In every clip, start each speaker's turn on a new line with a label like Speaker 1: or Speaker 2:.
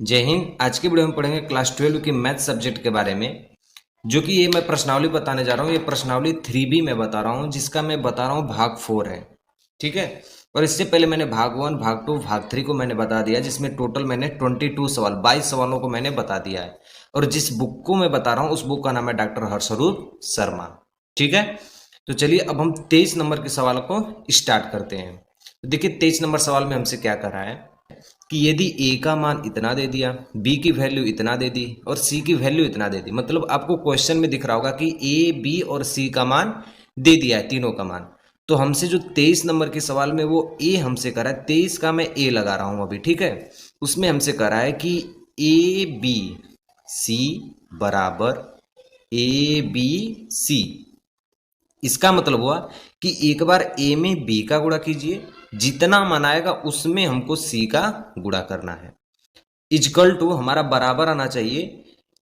Speaker 1: जय हिंद। आज की वीडियो में पढ़ेंगे क्लास 12 की मैथ सब्जेक्ट के बारे में, जो कि ये मैं प्रश्नावली बताने जा रहा हूँ। ये प्रश्नावली 3B में बता रहा हूँ, जिसका मैं बता रहा हूँ भाग 4 है। ठीक है। और इससे पहले मैंने भाग 1, भाग 2, भाग 3 को मैंने बता दिया, जिसमें टोटल मैंने 22 सवालों को मैंने बता दिया है। और जिस बुक को मैं बता रहा हूँ उस बुक का नाम है डॉक्टर हर्षरूप शर्मा। ठीक है। तो चलिए अब हम 23 नंबर के सवाल को स्टार्ट करते हैं। तो देखिए 23 नंबर सवाल में हमसे क्या कर रहा है कि यदि ए का मान इतना दे दिया, बी की वैल्यू इतना दे दी और सी की वैल्यू इतना दे दी। मतलब आपको क्वेश्चन में दिख रहा होगा कि ए, बी और सी का मान दे दिया है, तीनों का मान। तो हमसे जो 23 नंबर के सवाल में वो ए हमसे कह रहा है, 23 का मैं ए लगा रहा हूं अभी। ठीक है। उसमें हमसे कह रहा है कि ए बी सी बराबर ए बी सी। इसका मतलब हुआ कि एक बार ए में बी का गुणा कीजिए, जितना मान आएगा उसमें हमको सी का गुणा करना है। इजकल टू हमारा बराबर आना चाहिए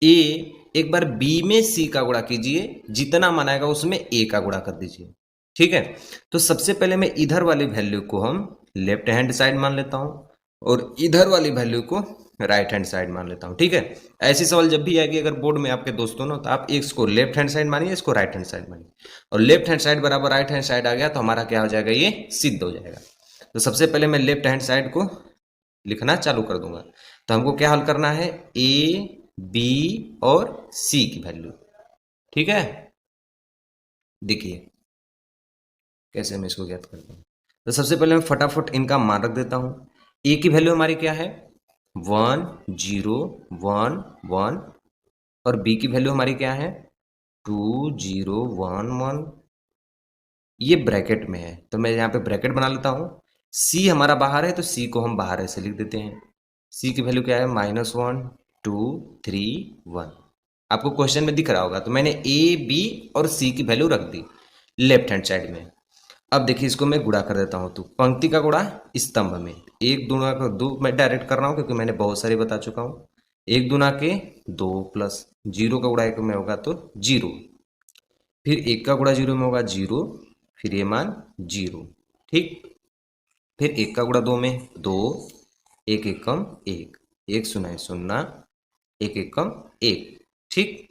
Speaker 1: ए, एक बार बी में सी का गुणा कीजिए, जितना मान आएगा उसमें ए का गुणा कर दीजिए। ठीक है। तो सबसे पहले मैं इधर वाली वैल्यू को हम लेफ्ट हैंड साइड मान लेता हूं और इधर वाली वैल्यू को राइट हैंड साइड मान लेता हूं। ठीक है। ऐसी सवाल जब भी आएगी अगर बोर्ड में आपके दोस्तों ना, तो आप इसको लेफ्ट हैंड साइड मानिए, इसको राइट हैंड साइड मानिए। और लेफ्ट हैंड साइड बराबर राइट हैंड साइड आ गया तो हमारा क्या हो जाएगा, ये सिद्ध हो जाएगा। तो सबसे पहले मैं लेफ्ट हैंड साइड को लिखना चालू कर दूंगा। तो हमको क्या हल करना है, ए, बी और सी की वैल्यू। ठीक है। देखिए कैसे मैं इसको ज्ञात करता हूँ। तो सबसे पहले मैं फटाफट इनका मान रख देता हूँ। ए की वैल्यू हमारी क्या है, 1 0 1 1। और बी की वैल्यू हमारी क्या है, 2 0 1 1। ये ब्रैकेट में है तो मैं यहाँ पे ब्रैकेट बना लेता हूँ। सी हमारा बाहर है तो सी को हम बाहर ऐसे लिख देते हैं। सी की वैल्यू क्या है, -1 2 3 1। आपको क्वेश्चन में दिख रहा होगा। तो मैंने ए, बी और सी की वैल्यू रख दी लेफ्ट हैंड साइड में। अब देखिए इसको मैं गुणा कर देता हूँ। तो पंक्ति का गुणा स्तंभ में, एक दूना का दो मैं डायरेक्ट कर रहा हूँ क्योंकि मैंने बहुत सारी बता चुका हूँ। एक दूना के दो प्लस जीरो का गुणा एक में होगा तो जीरो, फिर एक का गुणा जीरो में होगा जीरो, फिर ये मान जीरो। ठीक। फिर एक का गुणा दो में दो, एक एकम एक, एक शून्य शून्य, एक एकम एक। ठीक।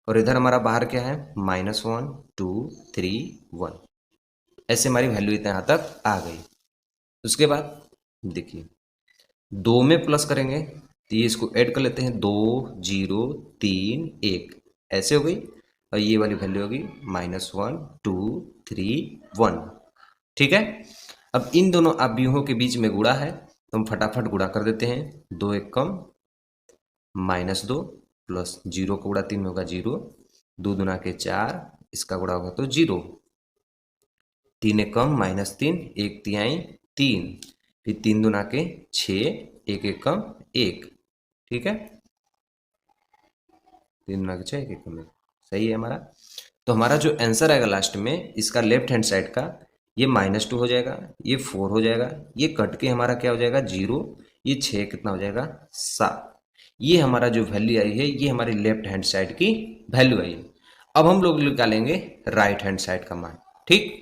Speaker 1: और इधर हमारा बाहर क्या है, -1 2 3 1। ऐसे हमारी वैल्यू इतना यहाँ तक आ गई। उसके बाद देखिए दो में प्लस करेंगे तो ये इसको ऐड कर लेते हैं, 2 0 3 1 ऐसे हो गई। और ये वाली वैल्यू होगी -1 2 3 1। ठीक है। अब इन दोनों अवयवों के बीच में गुणा है तो हम फटाफट गुणा कर देते हैं। दो एक कम -2 प्लस जीरो का गुणा 3 में होगा जीरो, दो दुना के 4, इसका गुणा होगा तो जीरो, तीन एक कम -3, एक तिहाई 3, फिर तीन दुना के 6, एक एक कम एक। ठीक है। तीन दुना के 6, एक एक कम एक, सही है हमारा। तो हमारा जो आंसर आएगा लास्ट में इसका लेफ्ट हैंड साइड का, ये -2 हो जाएगा, ये 4 हो जाएगा, ये कट के हमारा क्या हो जाएगा 0, ये 6 कितना हो जाएगा 7। ये हमारा जो वैल्यू आई है ये हमारी लेफ्ट हैंड साइड की वैल्यू आई है। अब हम लोग निकालेंगे राइट हैंड साइड का मान। ठीक।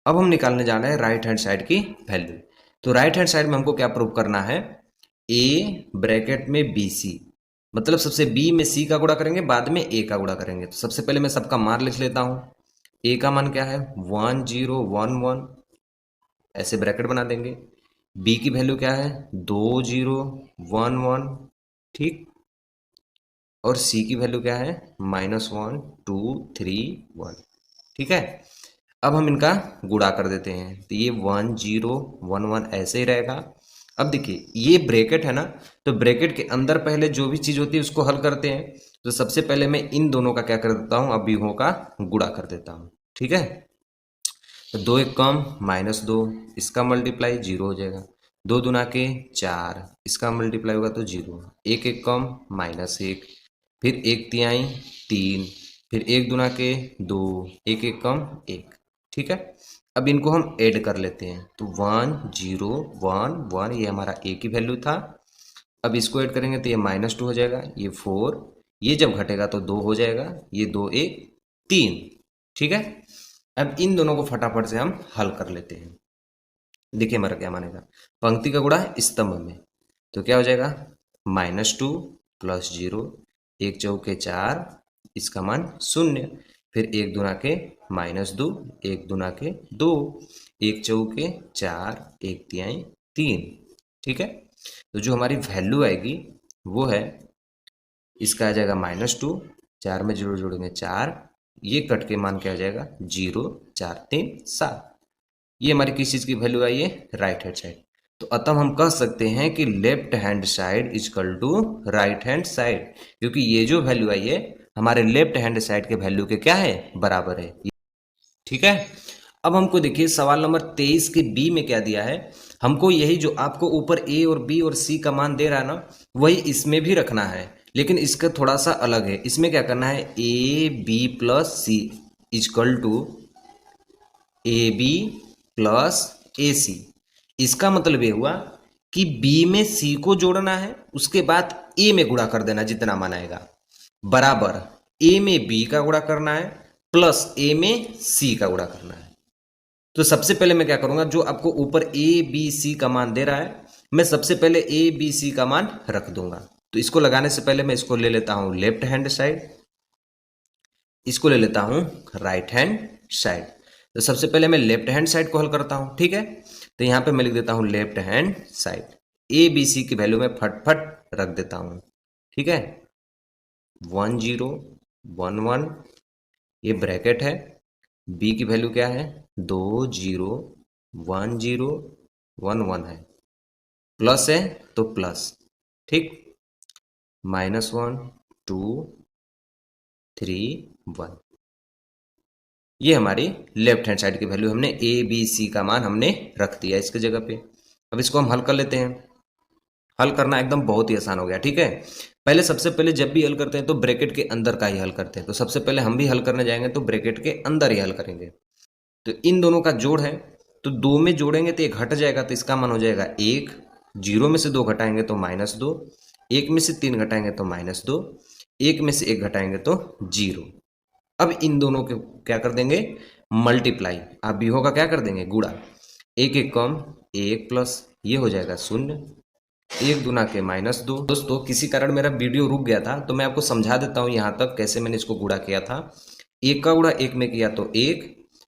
Speaker 1: अब हम निकालने जा रहे हैं राइट हैंड साइड की वैल्यू। तो राइट हैंड साइड में हमको क्या प्रूव करना है, ए ब्रैकेट में बी सी, मतलब सबसे बी में सी का गुणा करेंगे बाद में ए का गुणा करेंगे। तो सबसे पहले मैं सबका मान लिख लेता हूं। ए का मान क्या है 1 0 1 1, ऐसे ब्रैकेट बना देंगे। बी की वैल्यू क्या है 2 0 1 1। ठीक। और सी की वैल्यू क्या है -1 2 3 1। ठीक है। अब हम इनका गुणा कर देते हैं तो ये 1 0 1 1 ऐसे ही रहेगा। अब देखिए ये ब्रैकेट है ना, तो ब्रैकेट के अंदर पहले जो भी चीज होती है उसको हल करते हैं। तो सबसे पहले मैं इन दोनों का क्या कर देता हूं, अवयवों का गुणा कर देता हूं। ठीक है। तो दो एक कम -2, इसका मल्टीप्लाई जीरो हो जाएगा। दो दुना के 4, इसका मल्टीप्लाई होगा तो जीरो, एक एक कम -1, फिर एक तिहाई 3, फिर एक दुना के 2, एक एक कम एक। ठीक है। अब इनको हम ऐड कर लेते हैं तो 1 0 1 1, ये हमारा ए की वैल्यू था। अब इसको ऐड करेंगे तो ये -2 हो जाएगा, ये 4, ये जब घटेगा तो 2 हो जाएगा, ये 2 1 3। ठीक है। अब इन दोनों को फटाफट से हम हल कर लेते हैं। देखिए हमारा क्या मानेगा, पंक्ति का गुणा स्तंभ में, तो क्या हो जाएगा -2 प्लस 0, 1 चौके 4, इसका मान 0। फिर 1 दूना के -2, 1 दूना के 2, 1 चौके 4, 1 तिहाई 3। ठीक है, तो जो हमारी वैल्यू आएगी वो है, इसका आ जाएगा -2, 4 में 0 जोड़ेंगे 4, ये कट के मान क्या आ जाएगा 0, 4 3 7। ये हमारी किस चीज़ की वैल्यू आई है, राइट हैंड साइड। तो अतः हम कह सकते हैं कि left hand side is equal to right hand side, क्योंकि ये जो वैल्यू आई है हमारे लेफ्ट हैंड साइड के वैल्यू के क्या है, बराबर है। ठीक है, अब हमको देखिए सवाल नंबर 23 के बी में क्या दिया है। हमको यही जो आपको ऊपर ए और बी और सी का मान दे रहा है ना, वही इसमें भी रखना है, लेकिन इसका थोड़ा सा अलग है। इसमें क्या करना है, a b plus c equal to a b plus a c. इसका मतलब ये हुआ कि बी में सी को जोड़ना है, उसके बाद ए में गुणा कर देना जितना मान आएगा, बराबर ए में बी का गुणा करना है प्लस ए में सी का गुणा करना है। तो सबसे पहले मैं क्या करूंगा, जो आपको ऊपर ए बी सी का मान दे रहा है, मैं सबसे पहले ए बी सी का मान रख दूंगा। तो इसको लगाने से पहले मैं इसको ले लेता हूं लेफ्ट हैंड साइड, इसको ले लेता हूं राइट हैंड साइड। तो सबसे पहले मैं लेफ्ट हैंड साइड को हल करता हूं। ठीक है, तो यहां पे मैं लिख देता हूं left hand side, A B C की वैल्यू में फटफट रख देता हूं। ठीक है, 1 0 1 1, ये ब्रैकेट है। बी की वैल्यू क्या है, 2 0 1 0 1 1 है, प्लस है तो प्लस। ठीक, -1 2 3 1, ये हमारी लेफ्ट हैंड साइड की वैल्यू, हमने ए बी सी का मान हमने रख दिया इसके जगह पे। अब इसको हम हल कर लेते हैं। हल करना एकदम बहुत ही आसान हो गया। ठीक है, पहले सबसे पहले जब भी हल करते हैं तो ब्रैकेट के अंदर का ही हल करते हैं। तो सबसे पहले हम भी हल करने जाएंगे तो ब्रैकेट के अंदर ही हल करेंगे। तो इन दोनों का जोड़ है, तो 2 में जोड़ेंगे तो 1 घट जाएगा, तो इसका मान हो जाएगा 1। 0 में से 2 घटाएंगे तो -2, 1 में से 3 घटाएंगे तो -2, 1 में से 1 घटाएंगे तो 0। अब इन दोनों के क्या कर देंगे, मल्टीप्लाई। आप बीहो का क्या कर देंगे, गुणा। 1 1 कम 1 प्लस, ये हो जाएगा 0। 1 दूना के -2। दोस्तों किसी कारण मेरा वीडियो रुक गया था, तो मैं आपको समझा देता हूँ यहाँ तक कैसे मैंने इसको गुणा किया था। 1 का गुणा 1 में किया तो 1,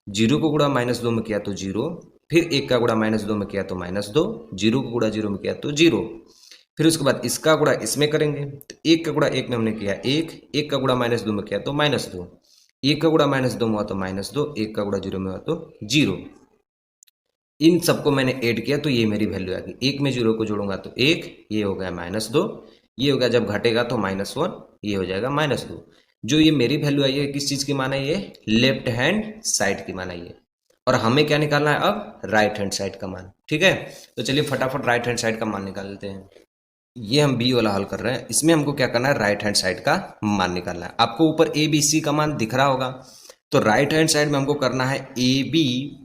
Speaker 1: 0 को गुणा -2 में किया तो 0, फिर 1 का गुणा -2 में किया तो -2, 0 को गुणा 0 में किया तो 0। फिर उसके बाद इसका गुणा इसमें करेंगे, तो 1 का गुणा 1 में हमने किया 1, 1 का गुणा -2 में किया तो -2, 1 का गुणा -2 में हुआ तो -2, 1 का गुणा 0 में हुआ तो 0। इन सबको मैंने ऐड किया तो ये मेरी वैल्यू आ गई। 1 में 0 को जोड़ूंगा तो 1, ये हो गया -2, ये हो गया जब घटेगा तो -1, ये हो जाएगा -2। जो ये मेरी वैल्यू आई है किस चीज़ की मान आई है, लेफ्ट हैंड साइड की मान आई है। और हमें क्या निकालना है अब, राइट हैंड साइड का मान। ठीक है, तो चलिए फटाफट राइट हैंड साइड का मान निकाल लेते हैं। ये हम बी वाला हल कर रहे हैं, इसमें हमको क्या करना है, राइट हैंड साइड का मान निकालना है। आपको ऊपर ए बी सी का मान दिख रहा होगा, तो राइट हैंड साइड में हमको करना है a b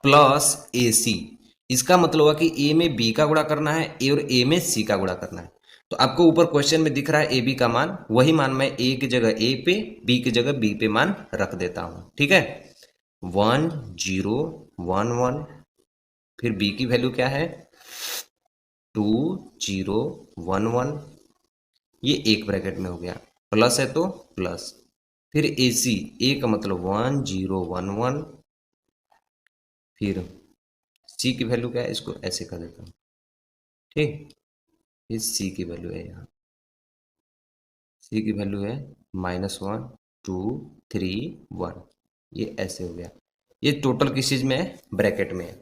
Speaker 1: plus a c. इसका मतलब हुआ कि ए में बी का गुणा करना है, ए और ए में सी का गुणा करना है। तो आपको ऊपर क्वेश्चन में दिख रहा है ए बी का मान, वही मान मैं ए की जगह ए पे, बी की जगह बी पे मान रख देता हूं। ठीक है, 1 0 1 1, फिर बी की वैल्यू क्या है 2 0 1 1, ये एक ब्रैकेट में हो गया, प्लस है तो प्लस। फिर ए सी, ए का मतलब 1 0 1 1, फिर सी की वैल्यू क्या है, इसको ऐसे कर देता हूँ। ठीक, इस सी की वैल्यू है, यहाँ सी की वैल्यू है -1 2 3 1, ये ऐसे हो गया। ये टोटल किस चीज़ में है, ब्रैकेट में है।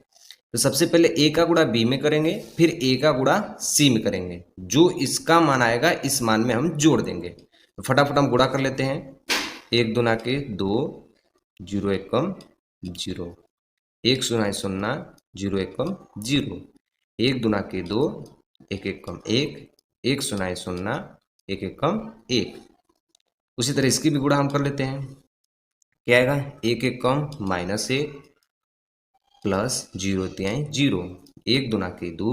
Speaker 1: तो सबसे पहले ए का गुणा बी में करेंगे, फिर ए का गुणा सी में करेंगे, जो इसका मान आएगा इस मान में हम जोड़ देंगे। तो फटाफट हम गुणा कर लेते हैं। 1 दूना के 2, 0 1 कम 0, 1 0 0, 0 1 कम 0, 1 दूना के 2, 1 1 कम 1, 1 0 0, 1 1 कम 1। उसी तरह इसकी भी गुणा हम कर लेते हैं। क्या आएगा, 1 1 कम -1 प्लस 0 तिहाई 0, 1 दूना के 2,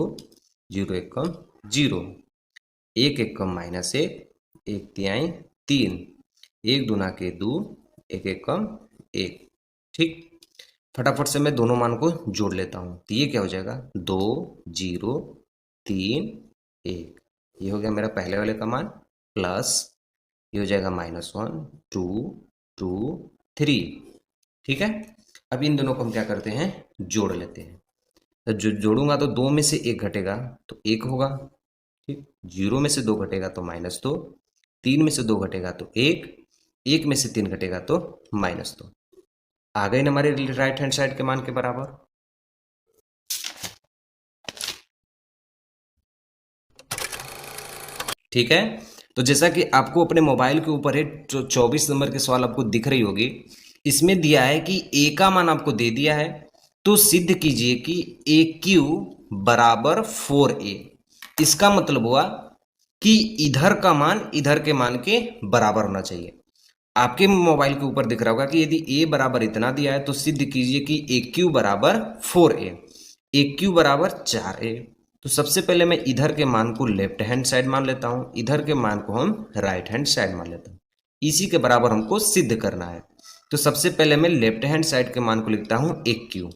Speaker 1: 0 1 कम 0, 1 1 कम -1, 1 तिहाई 3, 1 दूना के 2, 1 1 कम 1। ठीक, फटाफट से मैं दोनों मान को जोड़ लेता हूँ। तो ये क्या हो जाएगा, 2 0 3 1, ये हो गया मेरा पहले वाले का मान, प्लस ये हो जाएगा -1 2 2 3। ठीक है, अब इन दोनों को हम क्या करते हैं, जोड़ लेते हैं। तो जो जोड़ूंगा तो 2 में से 1 घटेगा तो 1 होगा। ठीक, 0 में से 2 घटेगा तो -2, 3 में से 2 घटेगा तो 1, 1 में से 3 घटेगा तो -2। आ गए ना हमारे राइट हैंड साइड के मान के बराबर। ठीक है, तो जैसा कि आपको अपने मोबाइल के ऊपर है, जो 24 नंबर के सवाल आपको दिख रही होगी, इसमें दिया है कि ए का मान आपको दे दिया है, तो सिद्ध कीजिए कि ए क्यू बराबर 4a। इसका मतलब हुआ कि इधर का मान इधर के मान के बराबर होना चाहिए। आपके मोबाइल के ऊपर दिख रहा होगा कि यदि a बराबर इतना दिया है तो सिद्ध कीजिए कि ए क्यू बराबर 4a, ए क्यू बराबर 4a। तो सबसे पहले मैं इधर के मान को लेफ्ट हैंड साइड मान लेता हूं, इधर के मान को हम राइट हैंड साइड मान लेता हूं। इसी के बराबर हमको सिद्ध करना है। तो सबसे पहले मैं लेफ्ट हैंड साइड के मान को लिखता हूं ए क्यू।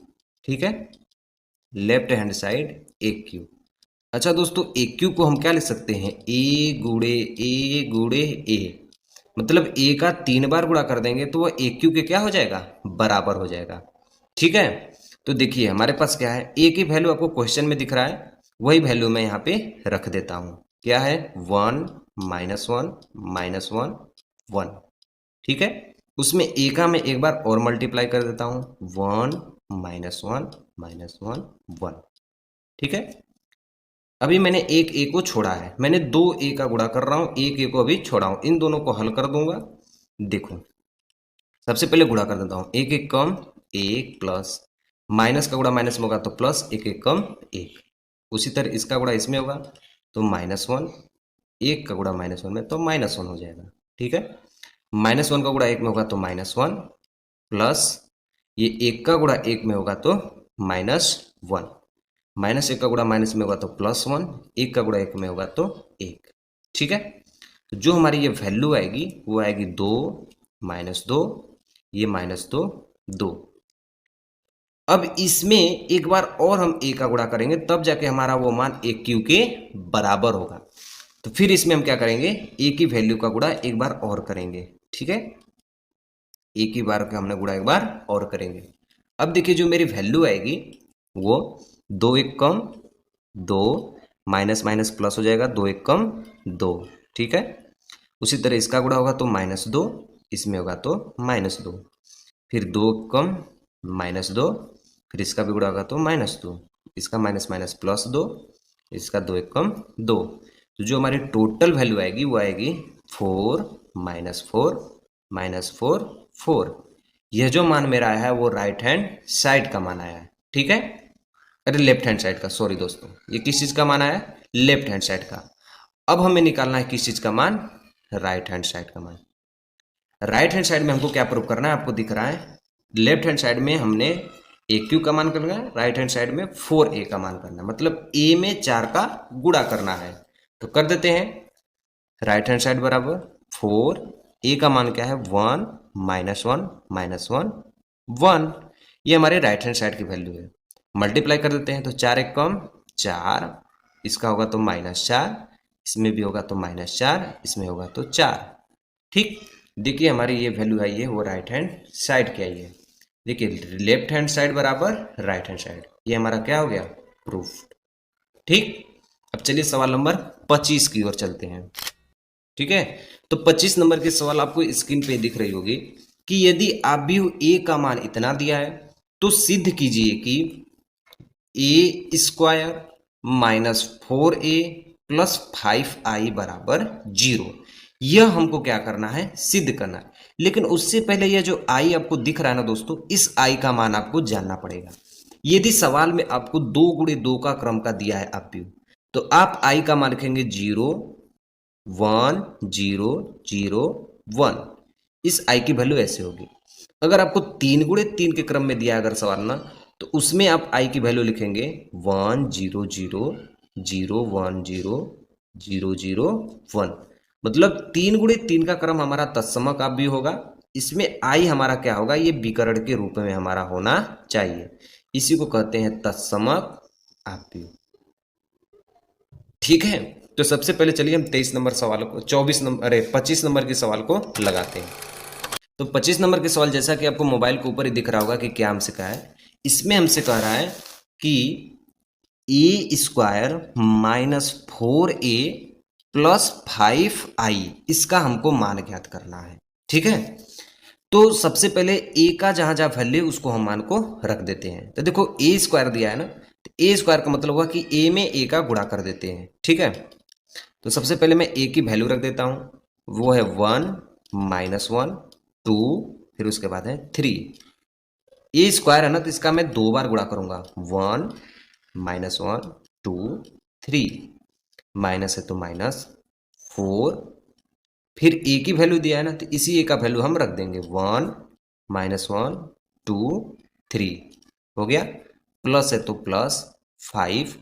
Speaker 1: ठीक है, लेफ्ट हैंड साइड ए क्यू। अच्छा दोस्तों, ए क्यू को हम क्या लिख सकते हैं, ए गुड़े ए, मतलब ए का 3 बार गुणा कर देंगे तो वह ए क्यू के क्या हो जाएगा, बराबर हो जाएगा। ठीक है, तो देखिए हमारे पास क्या है, ए की वैल्यू आपको क्वेश्चन में दिख रहा है, वही वैल्यू मैं यहाँ पे रख देता हूँ। क्या है, 1 -1 -1 1। ठीक है, उसमें ए का मैं एक बार और मल्टीप्लाई कर देता हूँ, 1 -1 -1 1। ठीक है, अभी मैंने एक ए को छोड़ा है, मैंने 2 ए का गुणा कर रहा हूँ, एक ए को अभी छोड़ा हूँ, इन दोनों को हल कर दूंगा। देखो सबसे पहले गुणा कर देता हूँ, एक एक कम एक, प्लस माइनस का गुणा माइनस में होगा तो प्लस, एक एक कम एक। उसी तरह इसका गुणा इसमें होगा तो -1, एक का गुणा -1 में तो -1 हो जाएगा। ठीक है, -1 का गुणा एक में होगा तो -1, प्लस ये एक का गुणा एक में होगा तो -1, -1 का गुणा माइनस में होगा तो +1, एक का गुणा एक में होगा तो 1। ठीक है, तो जो हमारी ये वैल्यू आएगी वो आएगी 2 -2, ये -2 2। अब इसमें एक बार और हम ए का गुणा करेंगे तब जाके हमारा वो मान ए क्यू के बराबर होगा। तो फिर इसमें हम क्या करेंगे, ए की वैल्यू का गुणा एक बार और करेंगे। ठीक है, एक ही बार का हमने गुणा एक बार और करेंगे। अब देखिए जो मेरी वैल्यू आएगी वो 2 एक कम 2, माइनस माइनस प्लस हो जाएगा, 2 एक कम 2। ठीक है, उसी तरह इसका गुणा होगा तो -2, इसमें होगा तो -2, फिर 2 कम -2, फिर इसका भी गुणा होगा तो -2, इसका माइनस माइनस +2, इसका 2 एक कम 2। तो जो हमारी टोटल वैल्यू आएगी वो आएगी 4 -4 -4 4। यह जो मान मेरा आया है वो राइट हैंड साइड का मान आया है। ठीक है, अरे लेफ्ट हैंड साइड का, सॉरी दोस्तों, ये किस चीज का मान आया, लेफ्ट हैंड साइड का। अब हमें निकालना है किस चीज का मान, राइट हैंड साइड का मान। राइट हैंड साइड में हमको क्या प्रूव करना है, आपको दिख रहा है, लेफ्ट हैंड साइड में हमने ए क्यू का मान करना है, राइट हैंड साइड में 4a का मान करना है, मतलब a में 4 का गुणा करना है। तो कर देते हैं, राइट हैंड साइड बराबर 4, a का मान क्या है 1 -1 -1 1। ये हमारे राइट हैंड साइड की वैल्यू है। मल्टीप्लाई कर देते हैं तो 4 एक कम 4, इसका होगा तो -4, इसमें भी होगा तो -4, इसमें होगा तो 4। ठीक, देखिए हमारी ये वैल्यू आई है वो राइट हैंड साइड की आई है। देखिए लेफ्ट हैंड साइड बराबर राइट हैंड साइड, ये हमारा क्या हो गया, प्रूफ। ठीक, अब चलिए सवाल नंबर 25 की ओर चलते हैं। ठीक है, तो 25 नंबर के सवाल आपको स्क्रीन पे दिख रही होगी कि यदि आप भी ए का मान इतना दिया है तो सिद्ध कीजिए कि a² -4a + 5i बराबर 0। यह हमको क्या करना है, सिद्ध करना है। लेकिन उससे पहले यह जो i आपको दिख रहा है ना दोस्तों, इस i का मान आपको जानना पड़ेगा। यदि सवाल में आपको 2 × 2 का क्रम का दिया है आप तो आप i का मान लिखेंगे 0 1 0 0 1। इस i की वैल्यू ऐसे होगी। अगर आपको 3 × 3 के क्रम में दिया है अगर सवाल ना, तो उसमें आप i की वैल्यू लिखेंगे 1 0 0 0 1 0 0 0 1। मतलब 3 × 3 का क्रम हमारा तत्समक आप भी होगा। इसमें i हमारा क्या होगा, ये विकर्ण के रूप में हमारा होना चाहिए। इसी को कहते हैं तत्समक आप भी। ठीक है, तो सबसे पहले चलिए हम 23 नंबर सवाल को 25 नंबर के सवाल को लगाते हैं। तो 25 नंबर के सवाल जैसा कि आपको मोबाइल के ऊपर ही दिख रहा होगा कि क्या हमसे कहा है। इसमें हमसे कह रहा है कि ए square minus 4a plus 5i इसका हमको मान ज्ञात करना है। ठीक है, तो सबसे पहले ए का जहां जहां वैल्यू उसको हम मान को रख देते हैं। तो देखो ए स्क्वायर दिया है ना, तो ए स्क्वायर का मतलब हुआ कि ए में ए का गुणा कर देते हैं। ठीक है, तो सबसे पहले मैं ए की वैल्यू रख देता हूं, वो है 1 -1 2, फिर उसके बाद है 3। ए स्क्वायर है ना, तो इसका मैं 2 बार गुणा करूंगा, 1 -1 2 3, माइनस है तो -4, फिर ए की वैल्यू दिया है ना, तो इसी ए का वैल्यू हम रख देंगे, 1 -1 2 3 हो गया, प्लस है तो +5।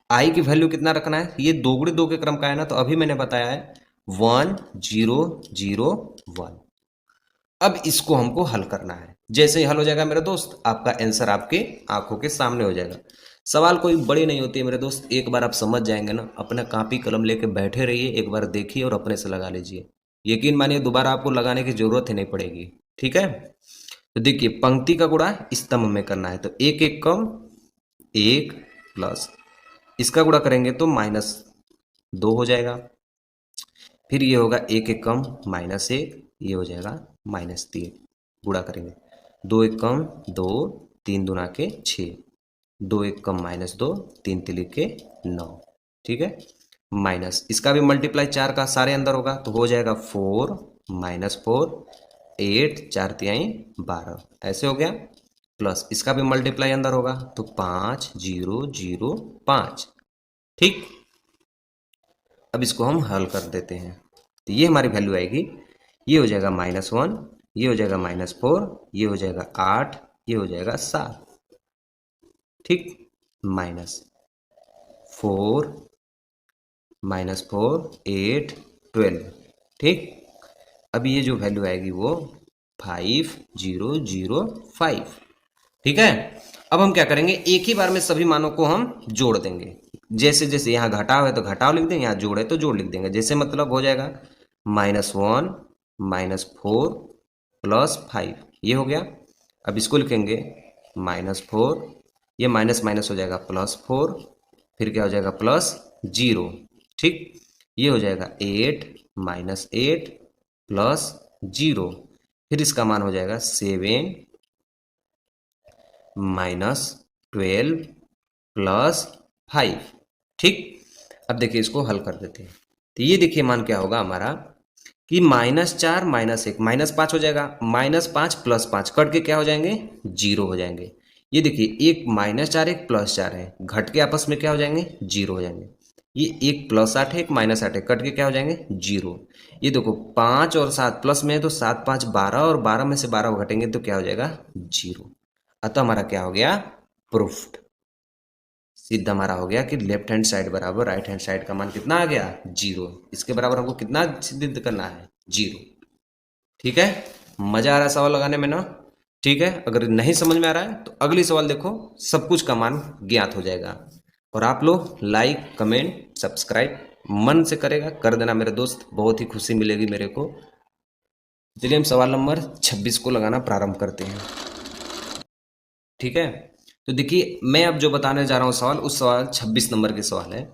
Speaker 1: आई की वैल्यू कितना रखना है, ये 2 × 2 के क्रम का है ना, तो अभी मैंने बताया है 1 0 0 1। अब इसको हमको हल करना है। जैसे ही हल हो जाएगा मेरे दोस्त, आपका आंसर आपके आंखों के सामने हो जाएगा। सवाल कोई बड़ी नहीं होती है मेरे दोस्त, एक बार आप समझ जाएंगे ना, अपना कॉपी कलम लेके बैठे रहिए, एक बार देखिए और अपने से लगा लीजिए। यकीन मानिए दोबारा आपको लगाने की जरूरत ही नहीं पड़ेगी। ठीक है, तो देखिए पंक्ति का गुणा स्तंभ में करना है, तो 1 1 कम 1 प्लस इसका गुणा करेंगे तो -2 हो जाएगा, फिर ये होगा 1 1 कम -1, ये हो जाएगा -3, गुणा करेंगे 2 1 कम 2 3 दूना के 6, 2 1 कम -2 3 तिली के 9। ठीक है, माइनस इसका भी मल्टीप्लाई 4 का सारे अंदर होगा, तो हो जाएगा 4 -4 8 4 तिहाई 12, ऐसे हो गया, प्लस इसका भी मल्टीप्लाई अंदर होगा, तो 5 0 0 5। ठीक, अब इसको हम हल कर देते हैं, तो ये हमारी वैल्यू आएगी, ये हो जाएगा -1, ये हो जाएगा -4, ये हो जाएगा 8, ये हो जाएगा 7। ठीक, -4 -4 8 12। ठीक, अब ये जो वैल्यू आएगी वो 5 0 0 5। ठीक है, अब हम क्या करेंगे, एक ही बार में सभी मानों को हम जोड़ देंगे। जैसे जैसे यहाँ घटाव है तो घटाव लिख देंगे, यहाँ जोड़ है तो जोड़ लिख देंगे। जैसे मतलब हो जाएगा -1 -4 +5, ये हो गया। अब इसको लिखेंगे -4, ये माइनस माइनस हो जाएगा +4, फिर क्या हो जाएगा +0। ठीक, ये हो जाएगा 8 -8 +0, फिर इसका मान हो जाएगा 7 -12 +5। ठीक, अब देखिए इसको हल कर देते हैं, तो ये देखिए मान क्या होगा हमारा कि -4 -1 -5 हो जाएगा, -5 +5 कट के क्या हो जाएंगे, 0 हो जाएंगे। ये देखिए एक -4 एक +4 है, घट के आपस में क्या हो जाएंगे, 0 हो जाएंगे। ये एक +8 है एक -8 है, कट के क्या हो जाएंगे, 0। ये देखो 5 और 7 प्लस में है, तो 7 5 12, और 12 में से 12 घटेंगे तो क्या हो जाएगा, 0। अतः हमारा क्या हो गया, प्रूफ्ड, सिद्ध हमारा हो गया कि लेफ्ट हैंड साइड बराबर राइट हैंड साइड का मान कितना आ गया, 0। इसके बराबर हमको कितना सिद्ध करना है, 0। ठीक है, मजा आ रहा है सवाल लगाने में ना। ठीक है, अगर नहीं समझ में आ रहा है तो अगली सवाल देखो, सब कुछ का मान ज्ञात हो जाएगा। और आप लोग लाइक कमेंट सब्सक्राइब मन से करेगा कर देना मेरे दोस्त, बहुत ही खुशी मिलेगी मेरे को। चलिए हम सवाल नंबर 26 को लगाना प्रारंभ करते हैं। ठीक है, तो देखिए मैं अब जो बताने जा रहा हूं सवाल, उस सवाल 26 नंबर के सवाल है।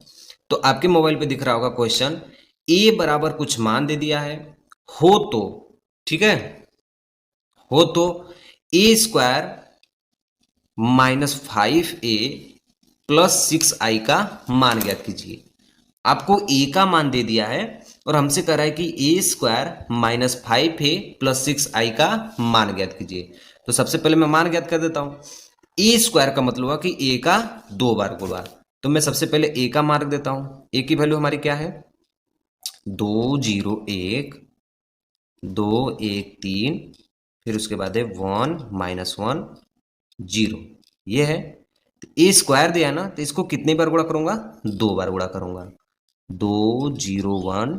Speaker 1: तो आपके मोबाइल पे दिख रहा होगा क्वेश्चन, ए बराबर कुछ मान दे दिया है, हो तो, ठीक है, हो तो ए स्क्वायर -5a +6i का मान ज्ञात कीजिए। आपको ए का मान दे दिया है और हमसे कह रहा है कि ए स्क्वायर -5a +6i का मान ज्ञात कीजिए। तो सबसे पहले मैं मान ज्ञात कर देता हूं। ए स्क्वायर का मतलब हुआ कि ए का 2 बार गुणा, तो मैं सबसे पहले ए का मान रख देता हूं। ए की वैल्यू हमारी क्या है, 2 0 1 2 1 3, फिर उसके बाद है 1 -1 0, ये है। तो ए स्क्वायर दिया ना, तो इसको कितने बार गुणा करूंगा, 2 बार गुणा करूंगा, 2 0 1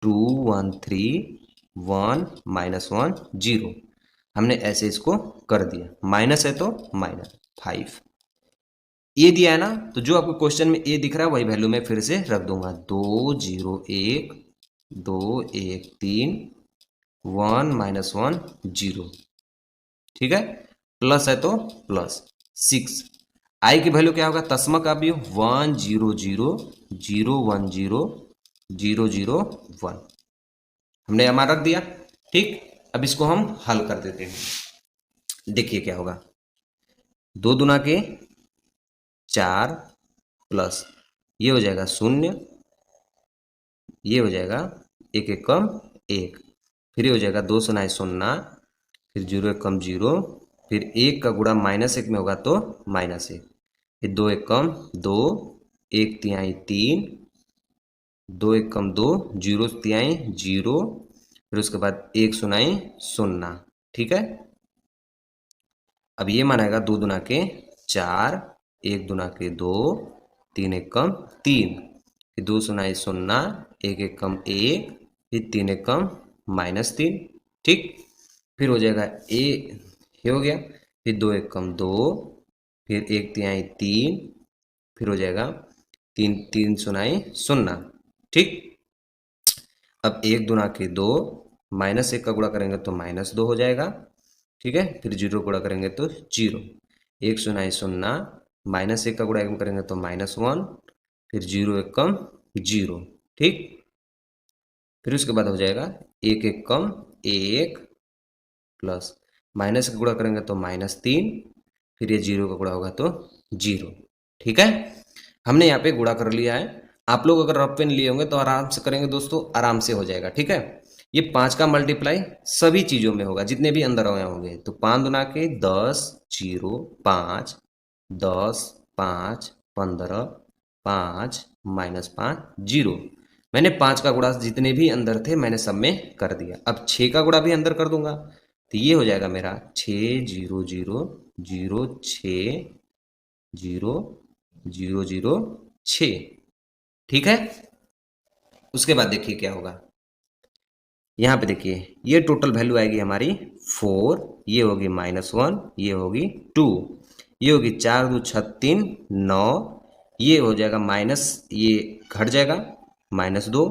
Speaker 1: 2 1 3 1 -1 0। हमने ऐसे इसको कर दिया, माइनस है तो -5। ए दिया है ना, तो जो आपको क्वेश्चन में ए दिख रहा है वही वैल्यू मैं फिर से रख दूंगा। 2 0 1 2 1 3 1 -1 0। ठीक है, प्लस है तो प्लस 6। आई की वैल्यू क्या होगा, तस्मा का भी 1 0 0 0 1 0 0 0 1। हमने हमारा रख दिया। ठीक, अब इसको हम हल कर देते हैं। देखिए क्या होगा, 2 दूना के 4 प्लस ये हो जाएगा 0, ये हो जाएगा 1 1 कम 1, फिर ये हो जाएगा 2 सुनाई 0, फिर 0 1 कम 0, फिर 1 का गुणा -1 में होगा तो -1, फिर 2 1 कम 2, 1 तिहाई 3, 2 1 कम 2, 0 तिहाई 0, फिर उसके बाद 1 सुनाई 0। ठीक है, अब ये मानेगा 2 दूना के 4, 1 दूना के 2, 3 1 कम 3, फिर 2 सुनाई 0, 1 1 कम 1, फिर 3 1 कम -3। ठीक, फिर हो जाएगा ये हो गया, फिर 2 1 कम 2, फिर 1 तिहाई 3, फिर हो जाएगा 3 3 सुनाई 0। ठीक, अब 1 दूना के 2, -1 का गुणा करेंगे तो -2 हो जाएगा। ठीक है, फिर 0 गुणा करेंगे तो 0, 1 सुनाई 0, -1 का गुणा करेंगे तो -1, फिर 0 1 कम 0। ठीक, फिर उसके बाद हो जाएगा 1 1 कम 1 प्लस माइनस का गुणा करेंगे तो -3, फिर ये 0 का गुणा होगा तो 0। ठीक है, हमने यहाँ पे गुणा कर लिया है। आप लोग अगर रफ पेन लिए होंगे तो आराम से करेंगे दोस्तों, आराम से हो जाएगा। ठीक है, ये 5 का मल्टीप्लाई सभी चीज़ों में होगा जितने भी अंदर आए होंगे। तो 5 दुना के 10 0 5 10 5 15 5 -5 0। मैंने 5 का गुणा जितने भी अंदर थे मैंने सब में कर दिया। अब 6 का गुणा भी अंदर कर दूंगा तो ये हो जाएगा मेरा 6 0 0 0 6 0 0 0 6। ठीक है, उसके बाद देखिए क्या होगा, यहाँ पे देखिए ये टोटल वैल्यू आएगी हमारी 4, ये होगी -1, ये होगी 2, ये होगी 4 2 6 3 9, ये हो जाएगा माइनस, ये घट जाएगा -2,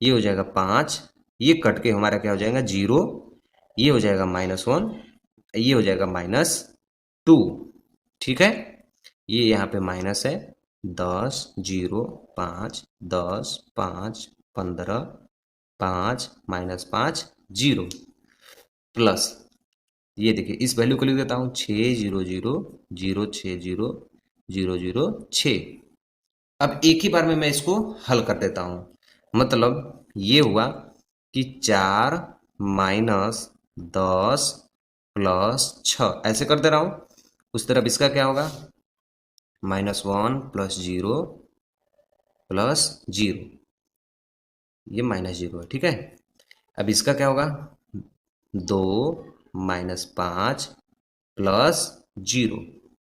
Speaker 1: ये हो जाएगा 5, ये कट के हमारा क्या हो जाएगा 0, ये हो जाएगा -1, ये हो जाएगा -2। ठीक है, ये यहाँ पे माइनस है 10 0 5 10 5 15 5 -5 0 प्लस ये देखिए इस वैल्यू को लिख देता हूँ 6 0 0 0 6 0 0 0 6। अब एक ही बार में मैं इसको हल कर देता हूँ, मतलब ये हुआ कि 4 -10 प्लस 6 ऐसे कर दे रहा हूँ। उस तरफ इसका क्या होगा, -1 प्लस 0 प्लस 0, ये -0 है। ठीक है, अब इसका क्या होगा 2 -5 प्लस 0।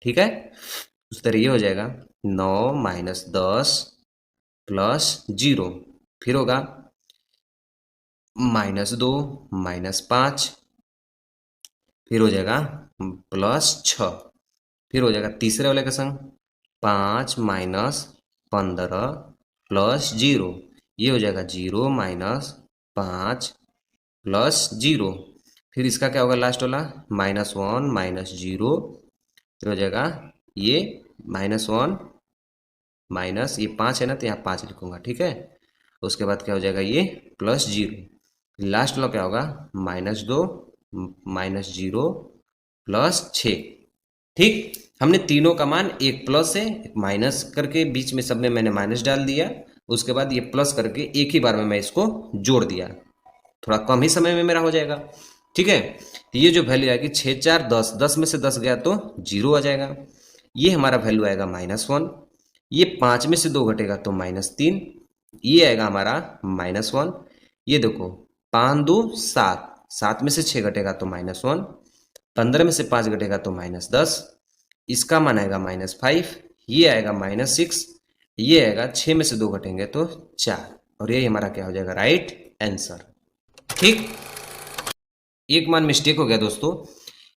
Speaker 1: ठीक है, उस तरह ये हो जाएगा 9 -10 प्लस 0, फिर होगा -2 -5, फिर हो जाएगा +6, फिर हो जाएगा तीसरे वाले का संग 5 -15 प्लस 0, ये हो जाएगा 0 -5 प्लस 0, फिर इसका क्या होगा लास्ट वाला -1 -0, फिर हो जाएगा ये -1 माइनस ये 5 है ना तो यहाँ 5 लिखूंगा। ठीक है, उसके बाद क्या हो जाएगा ये +0, लास्ट वाला क्या होगा -2 -0 +6। ठीक, हमने तीनों का मान एक प्लस है एक माइनस करके बीच में सब में मैंने माइनस डाल दिया, उसके बाद ये प्लस करके एक ही बार में मैं इसको जोड़ दिया, थोड़ा कम ही समय में मेरा हो जाएगा। ठीक है, तो ये जो वैल्यू आएगी 6 4 10, 10 में से 10 गया तो 0 आ जाएगा, ये हमारा वैल्यू आएगा -1, ये 5 में से 2 घटेगा तो -3, ये आएगा हमारा -1, ये देखो 5 2 7, 7 में से 6 घटेगा तो -1, 15 में से 5 घटेगा तो -10, इसका मान आएगा -5, ये आएगा -6, ये आएगा 6 में से 2 घटेंगे तो 4, और ये हमारा क्या हो जाएगा राइट आंसर। ठीक, एक मान मिस्टेक हो गया दोस्तों,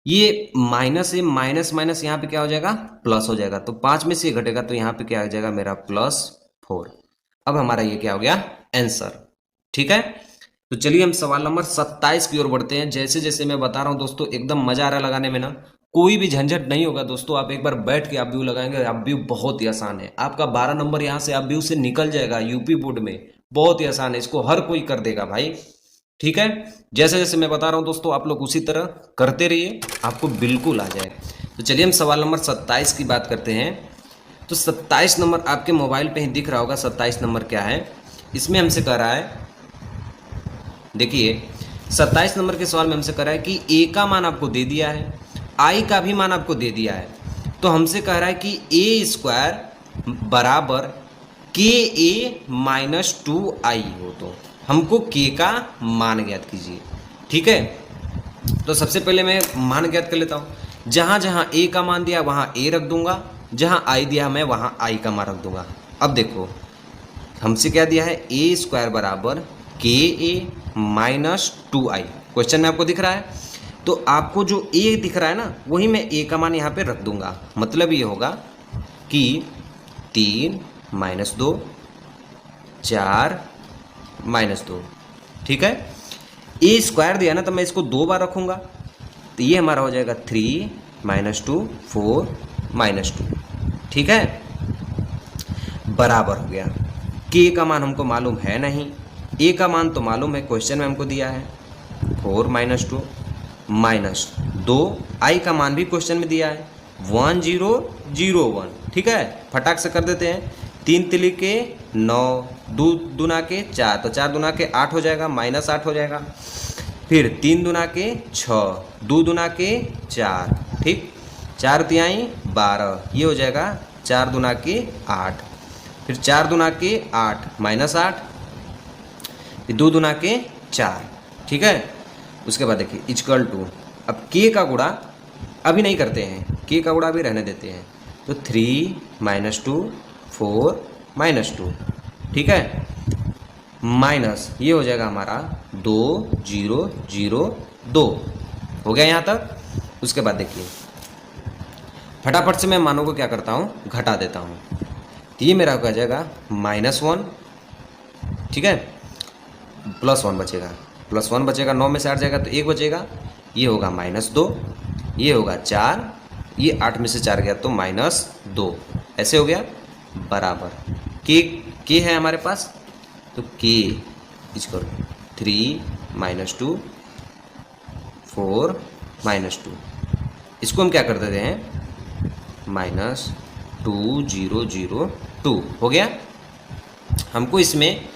Speaker 1: ये माइनस है, माइनस माइनस यहाँ पे क्या हो जाएगा, प्लस हो जाएगा। तो 5 में से घटेगा तो यहाँ पे क्या हो जाएगा मेरा +4। अब हमारा ये क्या हो गया, आंसर। ठीक है, तो चलिए हम सवाल नंबर 27 की ओर बढ़ते हैं। जैसे जैसे मैं बता रहा हूँ दोस्तों, एकदम मजा आ रहा है लगाने में ना, कोई भी झंझट नहीं होगा दोस्तों। आप एक बार बैठ के आप व्यू लगाएंगे, आप व्यू बहुत ही आसान है। आपका 12 नंबर यहाँ से आप व्यू से निकल जाएगा यूपी बोर्ड में, बहुत ही आसान है, इसको हर कोई कर देगा भाई। ठीक है, जैसे जैसे मैं बता रहा हूँ दोस्तों, आप लोग उसी तरह करते रहिए, आपको बिल्कुल आ जाए। तो चलिए हम सवाल नंबर 27 की बात करते हैं। तो 27 नंबर आपके मोबाइल पे ही दिख रहा होगा। 27 नंबर क्या है, इसमें हमसे कह रहा है, देखिए 27 नंबर के सवाल में हमसे कह रहा है कि ए का मान आपको दे दिया है, आई का भी मान आपको दे दिया है। तो हमसे कह रहा है कि a² बराबर KA-2i हो, तो हमको k का मान ज्ञात कीजिए। ठीक है, तो सबसे पहले मैं मान ज्ञात कर लेता हूँ। जहाँ जहाँ a का मान दिया वहाँ a रख दूंगा, जहाँ i दिया मैं वहाँ i का मान रख दूंगा। अब देखो हमसे क्या दिया है, a² बराबर KA-2i, क्वेश्चन में आपको दिख रहा है। तो आपको जो a दिख रहा है ना, वही मैं a का मान यहाँ पे रख दूंगा। मतलब ये होगा कि 3 - 2 4 - 2। ठीक है, a² दिया ना, तो मैं इसको 2 बार रखूंगा, तो ये हमारा हो जाएगा 3 - 2 4 - 2। ठीक है, बराबर हो गया। k का मान हमको मालूम है नहीं, a का मान तो मालूम है, क्वेश्चन में हमको दिया है 4 - 2 -2, i का मान भी क्वेश्चन में दिया है 1001। ठीक है, फटाक से कर देते हैं। 3 तिली के 9, 2 दूना के 4, तो 4 दूना के 8 हो जाएगा, -8 हो जाएगा। फिर 3 दूना के 6, 2 दूना के 4, ठीक, 4 तिहाई 12, ये हो जाएगा 4 दूना के 8। फिर 4 दूना के 8 -8, फिर 2 दूना के 4। ठीक है, उसके बाद देखिए इक्वल टू, अब k का गुणा अभी नहीं करते हैं, k का गुणा अभी रहने देते हैं। तो 3 - 2 4 - 2। ठीक है, माइनस ये हो जाएगा हमारा 2 0 0 2 हो गया यहाँ तक। उसके बाद देखिए फटाफट से मैं मानों को क्या करता हूँ, घटा देता हूँ। तो ये मेरा हो जाएगा -1। ठीक है, +1 बचेगा, +1 बचेगा, 9 में से 8 जाएगा तो 1 बचेगा, ये होगा -2, ये होगा 4, ये 8 में से 4 गया तो -2, ऐसे हो गया। बराबर k है हमारे पास, तो k इसको 3 - 2 4 -2, इसको हम क्या कर देते हैं, -2 0 0 2 हो गया। हमको इसमें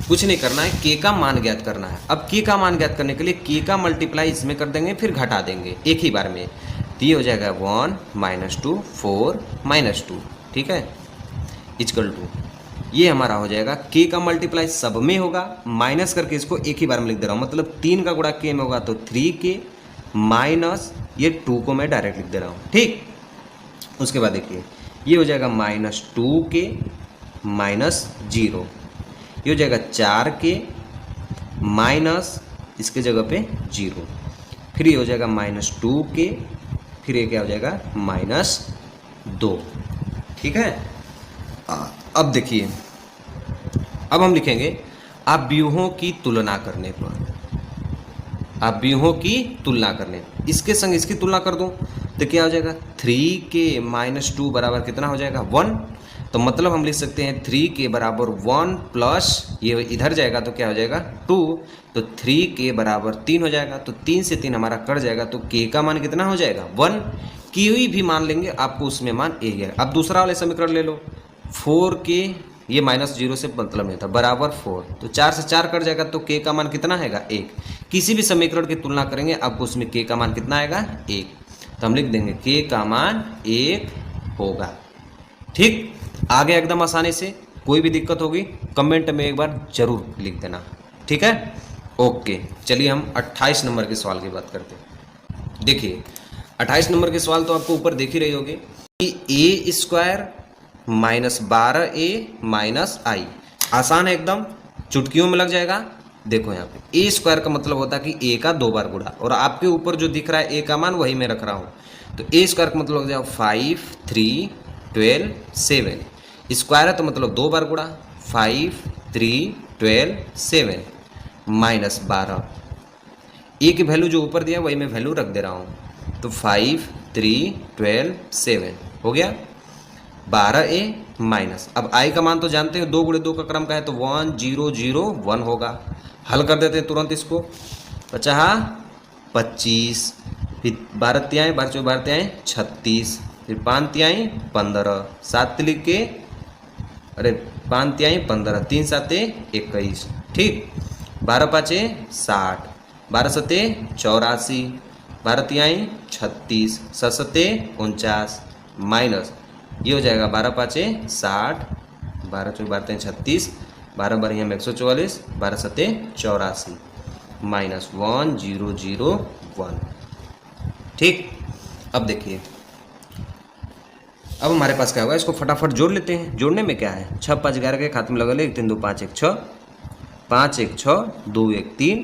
Speaker 1: कुछ नहीं करना है, k का मान ज्ञात करना है। अब k का मान ज्ञात करने के लिए k का मल्टीप्लाई इसमें कर देंगे, फिर घटा देंगे एक ही बार में। तो ये हो जाएगा 1 - 2 4 -2। ठीक है, इक्वल टू, ये हमारा हो जाएगा k का मल्टीप्लाई सब में होगा, माइनस करके इसको एक ही बार में लिख दे रहा हूँ। मतलब 3 का गुणा k में होगा तो 3k माइनस ये 2 को मैं डायरेक्ट लिख दे रहा हूँ। ठीक, उसके बाद देखिए ये हो जाएगा -2k -0, ये हो जाएगा 4k माइनस इसके जगह पे 0, फिर ये हो जाएगा -2k, फिर ये क्या हो जाएगा -2। ठीक है, अब देखिए, अब हम लिखेंगे आप व्यूहों की तुलना करने पर, आप व्यूहों की तुलना करने, इसके संग इसकी तुलना कर दूं तो क्या हो जाएगा, 3k - 2 बराबर कितना हो जाएगा 1। तो मतलब हम लिख सकते हैं 3k बराबर 1 प्लस ये इधर जाएगा तो क्या हो जाएगा 2, तो 3k बराबर 3 हो जाएगा। तो 3 से 3 हमारा कट जाएगा, तो k का मान कितना हो जाएगा 1। कोई भी मान लेंगे आपको उसमें मान a है। अब दूसरा वाले समीकरण ले लो, 4k, ये -0 से मतलब नहीं था, बराबर 4, तो 4 से 4 कट जाएगा तो k का मान कितना आएगा 1। किसी भी समीकरण की तुलना करेंगे आपको उसमें k का मान कितना आएगा 1, तो हम लिख देंगे k का मान 1 होगा। ठीक, आगे एकदम आसानी से, कोई भी दिक्कत होगी कमेंट में एक बार जरूर लिख देना। ठीक है, ओके। चलिए हम 28 नंबर के सवाल की बात करते हैं। देखिए 28 नंबर के सवाल तो आपको ऊपर देख ही रही होगी कि a² -12a - i, आसान है एकदम, चुटकियों में लग जाएगा। देखो यहाँ पे ए स्क्वायर का मतलब होता है कि ए का 2 बार गुणा, और आपके ऊपर जो दिख रहा है ए का मान वही मैं रख रहा हूँ। तो ए स्क्वायर का मतलब हो जाएगा 5, 3, 12, 7। स्क्वायर है तो मतलब 2 बार गुणा, 5, 3, 12, 7 माइनस 12। ए की वैल्यू जो ऊपर दिया वही मैं वैल्यू रख दे रहा हूँ। तो 5, 3, 12, 7 हो गया 12a माइनस। अब आई का मान तो जानते हैं 2 गुणे 2 का क्रम का है, तो 1 0 0 1 होगा। हल कर देते हैं तुरंत इसको। 50 25, फिर 12 तिहाई 12 12 तिहाई 36, फिर 5 तिहाई 15, 7 लिख के, अरे 5 तिहाई 15, 3 7 21, ठीक। 12 पाँचे 60, 12 सते 84, 12 तिहाई 36, 7 सते 49 माइनस, ये हो जाएगा 12 पाँचे 60, 12 चौक 12 36, 12 बार यहाँ 144, 12 सते 84 माइनस 1 0 0 1, ठीक। अब देखिए, अब हमारे पास क्या होगा, इसको फटाफट जोड़ लेते हैं। जोड़ने में क्या है, 6 5 11 के खाते में लगा ले, 1 3 2 5 1 6, 5 1 6 2 1 3,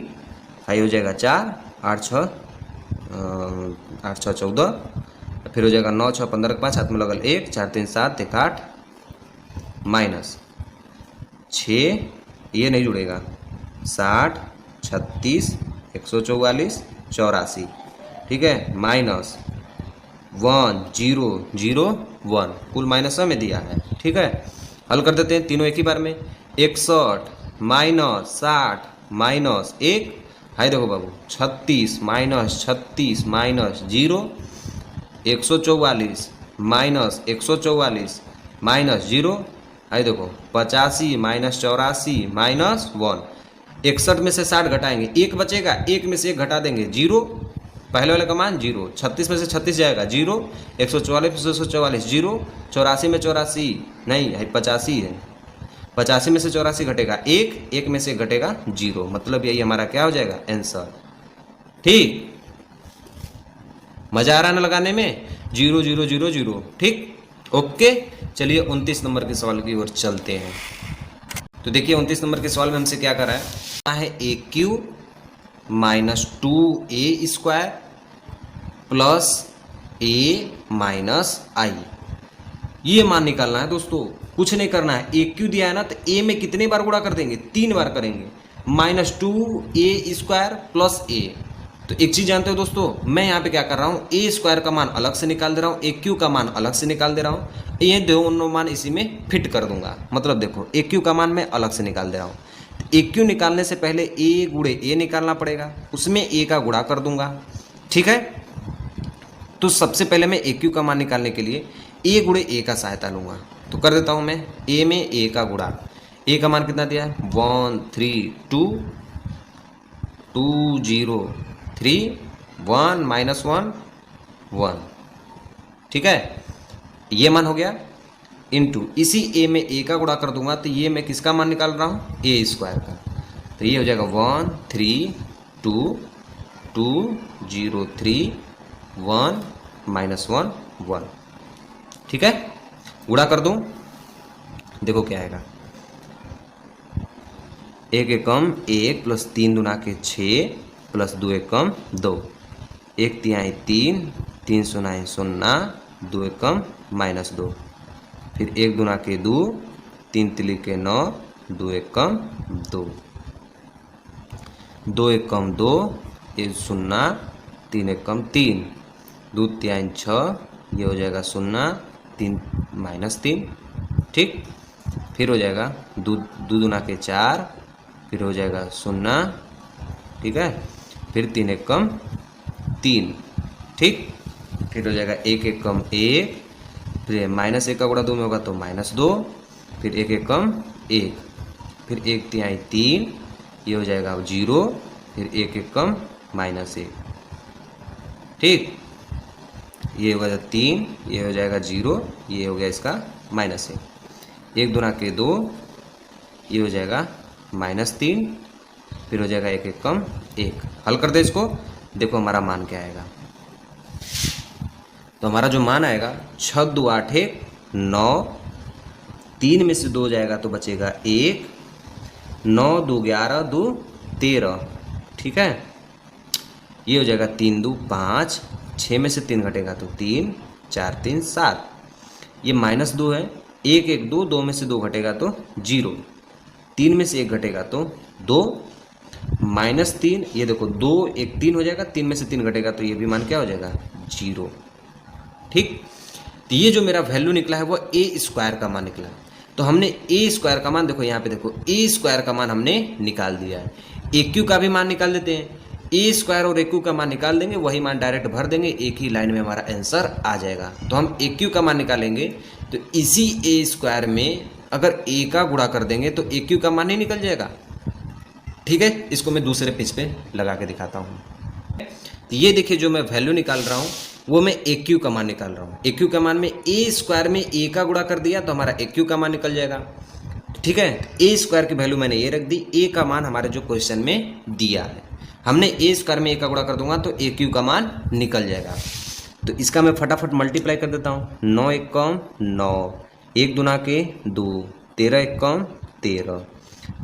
Speaker 1: हाई हो जाएगा 4, 8 6 14, फिर हो जाएगा 9 6 15 के 5 हाथ में लगल 1, 4 3 7 1 8 माइनस 6, ये नहीं जुड़ेगा, 60 36 144 84, ठीक है, माइनस 1 0 0 1, कुल माइनस में दिया है, ठीक है। हल कर देते हैं तीनों एक ही बार में। 61 माइनस 60 माइनस 1, हाई देखो बाबू 36 माइनस 0, 144 माइनस 144 माइनस 0, हाई देखो 85 माइनस 84 माइनस 1। 61 में से 60 घटाएंगे, 1 बचेगा, 1 में से 1 घटा देंगे 0, पहले वाले का मान 0, 36 में से 36 जाएगा 0, 144 में से 144 0, 84 में 84 नहीं है 85 है, 85 में से 84 घटेगा 1, 1 में से घटेगा 0, मतलब यही हमारा क्या हो जाएगा आंसर, ठीक। मजा आ रहा है ना लगाने में, 0 0 0 0, ठीक। ओके, चलिए 29 नंबर के सवाल की ओर चलते हैं। तो देखिए 29 नंबर के सवाल में हमसे क्या कर रहा है, a cube minus 2a square plus a minus i, ये मान निकालना है दोस्तों, कुछ नहीं करना है। ए क्यू दिया है ना, तो a में कितने बार गुणा कर देंगे, 3 बार करेंगे, minus 2a square plus a। तो एक चीज जानते हो दोस्तों, मैं यहाँ पे क्या कर रहा हूँ, a स्क्वायर का मान अलग से निकाल दे रहा हूँ, ए क्यू का मान अलग से निकाल दे रहा हूँ, ये दोनों मान इसी में फिट कर दूंगा। मतलब देखो ए क्यू का मान मैं अलग से निकाल दे रहा हूँ, ए क्यू निकालने से पहले ए गुणे ए निकालना पड़ेगा, उसमें ए का गुणा कर दूंगा, ठीक है। तो सबसे पहले मैं ए क्यू का मान निकालने के लिए ए गुणे ए का सहायता लूंगा, तो कर देता हूं मैं ए में ए का गुणा। ए का मान कितना दिया है 1 3 2 2 0 3 1 माइनस 1 1, ठीक है, ये मान हो गया। इनटू इसी ए में ए का गुणा कर दूंगा, तो ये मैं किसका मान निकाल रहा हूँ, ए स्क्वायर का, तो ये हो जाएगा 1 3 2 2 0 3 1 माइनस 1 1, ठीक है। गुणा कर दूं, देखो क्या आएगा, 1 एकम 1 प्लस 3 दूना के 6 प्लस 2 एकम 2, 1 तिहाई 3 3 सुनाई 0 2 एकम माइनस 2, फिर 1 दूना के 2 3 तिली के 9 2 एकम 2, 2 एकम 2 1 0 3 एकम 3, 2 तिहाई 6, ये हो जाएगा 0 3 माइनस 3, ठीक। फिर हो जाएगा 2 दूना के 4, फिर हो जाएगा 0, ठीक है, फिर 3 एकम 3, ठीक। फिर हो जाएगा 1 एकम 1, फिर माइनस 1 का गुणा 2 में होगा तो माइनस 2, फिर 1 एकम 1, फिर 1 तिहाई 3, ये हो जाएगा 0, फिर 1 एकम माइनस 1, ठीक। ये हो गया 3, ये हो जाएगा 0, ये हो गया इसका माइनस 1, 1 दूना के 2, ये हो जाएगा माइनस 3, फिर हो जाएगा 1 एकम 1। हल कर दे इसको, देखो हमारा मान क्या आएगा। तो हमारा जो मान आएगा 6 2 8 1 9, 3 में से 2 जाएगा तो बचेगा 1, 9 2 11 2 13, ठीक है। ये हो जाएगा 3 2 5, 6 में से 3 घटेगा तो 3, 4 3 7, ये -2 है, 1 1 2, 2 में से 2 घटेगा तो 0, 3 में से 1 घटेगा तो 2, -3, ये देखो 2 1 3 हो जाएगा, 3 में से 3 घटेगा तो ये भी मान क्या हो जाएगा 0, ठीक। तो ये जो मेरा वैल्यू निकला है वो ए स्क्वायर का मान निकला है। तो हमने ए स्क्वायर का मान, देखो यहाँ पे देखो ए स्क्वायर का मान हमने निकाल दिया है। ए क्यू का भी मान निकाल देते हैं, ए स्क्वायर और ए क्यू का मान निकाल देंगे, वही मान डायरेक्ट भर देंगे, एक ही लाइन में हमारा आंसर आ जाएगा। तो हम ए क्यू का मान निकालेंगे तो इसी ए स्क्वायर में अगर ए का गुणा कर देंगे तो ए क्यू का मान नहीं निकल जाएगा, ठीक है। इसको मैं दूसरे पेज पे लगा के दिखाता हूँ। तो ये देखिए जो मैं वैल्यू निकाल रहा हूँ वो मैं ए क्यू का मान निकाल रहा हूँ। ए क्यू का मान में ए स्क्वायर में ए का गुणा कर दिया तो हमारा ए क्यू का मान निकल जाएगा, ठीक है। ए स्क्वायर की वैल्यू मैंने ये रख दी, ए का मान हमारे जो क्वेश्चन में दिया है, हमने ए स्क्वायर में ए का गुणा कर दूंगा तो ए क्यू का मान निकल जाएगा। तो इसका मैं फटाफट मल्टीप्लाई कर देता हूँ। 9 1 कम 9, 1 दूना के 2, 13 1 कम 13,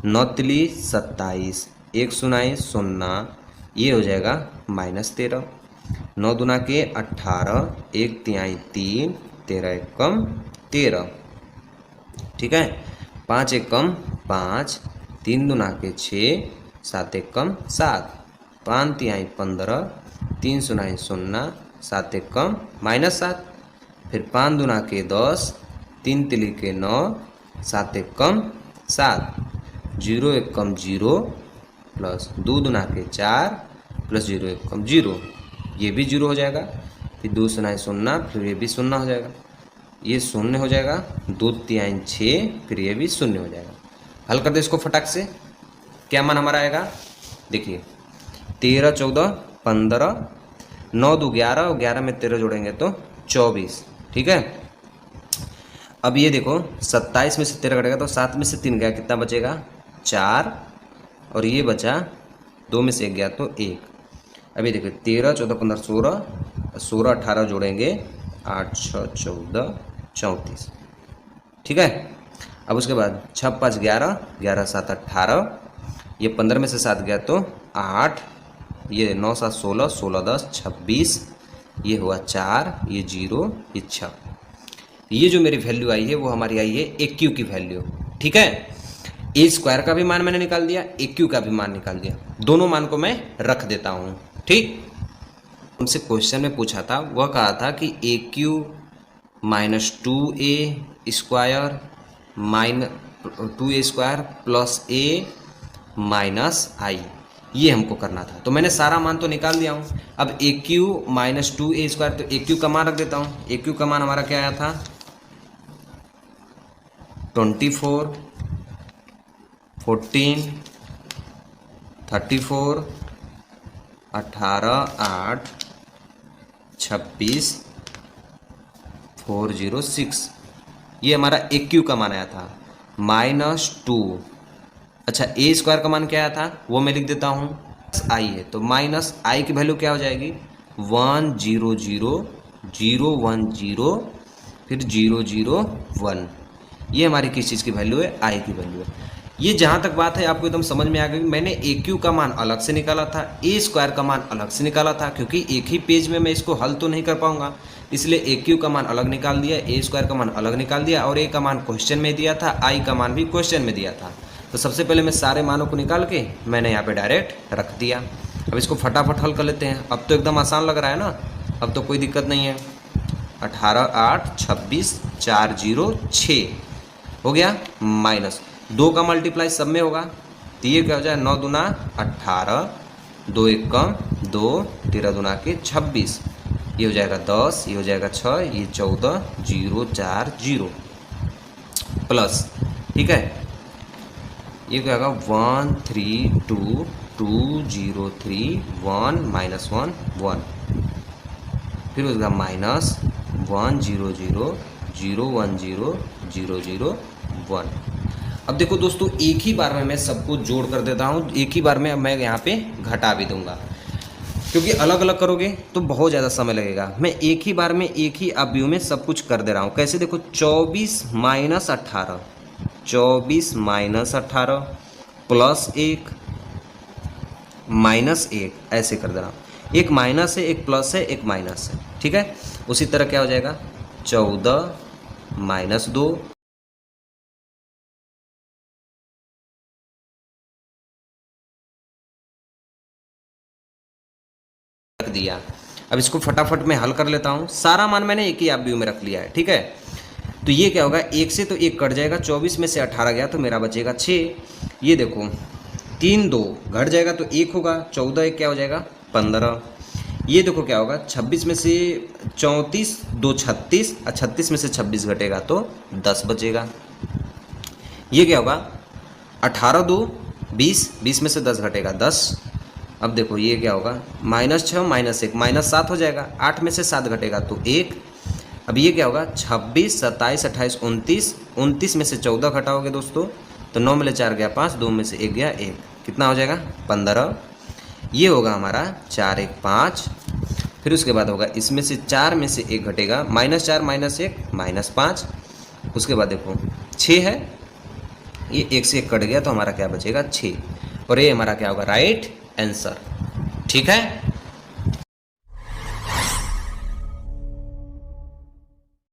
Speaker 1: 9 तिली 27, 1 सुनाई 0, ये हो जाएगा -13, 9 दूना के 18, 1 तिहाई 3, 13 1 कम 13, ठीक है। 5 1 कम 5, 3 दूना के 6, 7 1 कम 7, 5 तिहाई 15, 3 सुनाई 0, 7 1 कम -7, फिर 5 दूना के 10, 3 तिली के 9, 7 1 कम 7, 0 1 कम 0, प्लस 2 दूना के 4, प्लस 0 1 कम 0, ये भी 0 हो जाएगा, फिर 2 सुनाई 0, फिर ये भी 0 हो जाएगा, ये 0 हो जाएगा, 2 तिहाई 6, फिर ये भी 0 हो जाएगा। हल कर दे इसको फटाक से, क्या मान हमारा आएगा, देखिए 13 14 15, 9 2 11 और 11 में 13 जोड़ेंगे तो 24, ठीक है। अब ये देखो 27 में से 13 घटेगा तो 7 में से 3 गया, कितना बचेगा 4, और ये बचा 2 में से 1 गया तो 1। अभी देखिए 13 14 15 16, 16 18 जोड़ेंगे 8 6 14 34, ठीक है। अब उसके बाद 6 5 11, 11 7 18, ये 15 में से 7 गया तो 8, ये 9 7 16, 16 10 26, ये हुआ 4, ये 0, ये 6। ये जो मेरी वैल्यू आई है वो हमारी आई है ए क्यू की वैल्यू, ठीक है। ए स्क्वायर का भी मान मैंने निकाल दिया, ए क्यू का भी मान निकाल दिया, दोनों मान को मैं रख देता हूँ, ठीक। हमसे क्वेश्चन में पूछा था, वह कहा था कि a q -2a square -2a square plus a minus i, ये हमको करना था। तो मैंने सारा मान तो निकाल दिया हूँ। अब ए क्यू -2a स्क्वायर, तो ए क्यू का मान रख देता हूँ। ए क्यू का मान हमारा क्या आया था 24 14 34 18 8 26 406, ये हमारा ए क्यू का मान आया था -2। अच्छा ए स्क्वायर का मान क्या आया था वो मैं लिख देता हूँ, आई है तो माइनस आई की वैल्यू क्या हो जाएगी 1 0 0 0 1 0 फिर 0 0 1, ये हमारी किस चीज़ की वैल्यू है, आई की वैल्यू है। ये जहाँ तक बात है आपको एकदम समझ में आ गई। मैंने ए क्यू का मान अलग से निकाला था, ए स्क्वायर का मान अलग से निकाला था, क्योंकि एक ही पेज में मैं इसको हल तो नहीं कर पाऊंगा, इसलिए ए क्यू का मान अलग निकाल दिया, ए स्क्वायर का मान अलग निकाल दिया, और ए का मान क्वेश्चन में दिया था, आई का मान भी क्वेश्चन में दिया था। तो सबसे पहले मैं सारे मानों को निकाल के मैंने यहाँ पे डायरेक्ट रख दिया। अब इसको फटाफट हल कर लेते हैं। अब तो एकदम आसान लग रहा है ना, अब तो कोई दिक्कत नहीं है। 18 8 26 4 0 6 हो गया, माइनस 2 का मल्टीप्लाई सब में होगा तो ये क्या हो जाए 9 दूना 18, 2 1 कम 2, 13 दूना के 26, ये हो जाएगा 10, ये हो जाएगा 6, ये 14 0 4 0 प्लस, ठीक है। ये क्या होगा 1 3 2 2 0 3 1 -1 1, फिर उसका माइनस 1 0 0 0 1 0 0 0 1। अब देखो दोस्तों एक ही बार में मैं सबको जोड़ कर देता हूँ, एक ही बार में मैं यहाँ पे घटा भी दूंगा, क्योंकि अलग अलग करोगे तो बहुत ज़्यादा समय लगेगा। मैं एक ही बार में एक ही अवयव में सब कुछ कर दे रहा हूँ। कैसे देखो 24 - 18, 24 - 18 प्लस 1 -1 ऐसे कर दे रहा हूँ। एक माइनस है, एक प्लस है, एक माइनस है, ठीक है। उसी तरह क्या हो जाएगा 14 -2 रख दिया। अब इसको फटाफट मैं हल कर लेता हूँ। सारा मान मैंने एक ही आप व्यू में रख लिया है, ठीक है। तो ये क्या होगा, एक से तो एक कट जाएगा, 24 में से 18 गया तो मेरा बचेगा 6। ये देखो 3 2 घट जाएगा तो 1 होगा, 14 1 क्या हो जाएगा 15। ये देखो क्या होगा 26 में से 34 2 36 और 36 में से 26 घटेगा तो 10 बचेगा। ये क्या होगा 18 2 20, 20 में से 10 घटेगा 10। अब देखो ये क्या होगा -6 -1 -7 हो जाएगा, 8 में से 7 घटेगा तो 1। अब ये क्या होगा 26 27 28 29, 29 में से 14 घटाओगे दोस्तों तो 9 में ले 4 गया 5, 2 में से 1 गया 1, कितना हो जाएगा 15। ये होगा हमारा 4 1 5। फिर उसके बाद होगा इसमें से 4 में से 1 घटेगा, -4 -1 -5। उसके बाद देखो 6 है, ये 1 से 1 कट गया तो हमारा क्या बचेगा 6, और ये हमारा क्या होगा राइट आंसर, ठीक है।